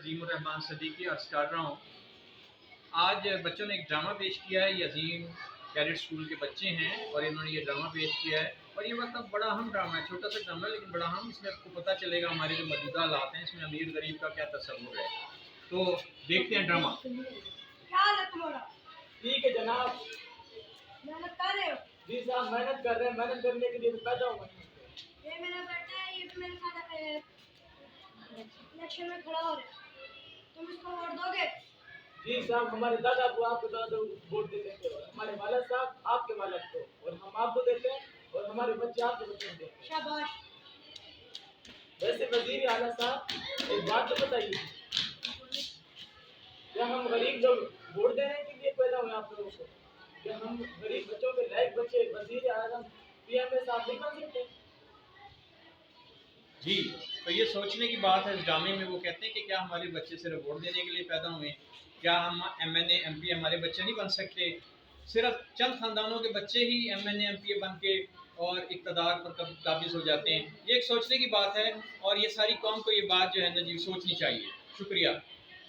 अजीमुर रहमान सदीकी अर्ज कर रहा हूँ। आज बच्चों ने एक ड्रामा पेश किया है। ये अजीम कैडेट स्कूल के बच्चे हैं और इन्होंने ये ड्रामा पेश किया है और ये मतलब बड़ा अहम ड्रामा है। छोटा सा ड्रामा है लेकिन बड़ा अहम। इसमें आपको पता चलेगा हमारे जो मौजूदा हालात हैं, इसमें अमीर गरीब का क्या तस्वुर है। तो देखते हैं ड्रामा। क्या हाल है तुम्हारा? ठीक है जनाब। मेहनत कर रहे हो? जी साहब, मेहनत कर रहे हैं। मेहनत करने के लिए तो पैदा हुआ है। ये मेरा बेटा है, ये भी मेरे साथ इलेक्शन में खड़ा हो रहा है। तुम इसको वोट दोगे? जी साहब, हमारे दादा को आपके दादा वोट देते हैं और हमारे वालिद साहब आपके वालिद को, और हम आपको देते हैं और हमारे बच्चे आपके बच्चे को देते हैं। शाबाश। वैसे वजीर आला साहब, एक बात तो बताइए, क्या हम गरीब लोग वोट देने के लिए पैदा हुए आप लोगों को? क्या हम गरीब बच्चों के लायक बच्चे वजीर आजम पीएम साहब नहीं बन सकते? जी, तो ये सोचने की बात है। इस ड्रामे में वो कहते हैं कि क्या हमारे बच्चे सिर्फ वोट देने के लिए पैदा हुए? क्या हम MNA MP हमारे बच्चे नहीं बन सकते? सिर्फ चंद खानदानों के बच्चे ही MNA MP बन के और इक़्तिदार पर काबिज हो जाते हैं। ये एक सोचने की बात है और ये सारी कौम को ये बात जो है ना जी सोचनी चाहिए। शुक्रिया।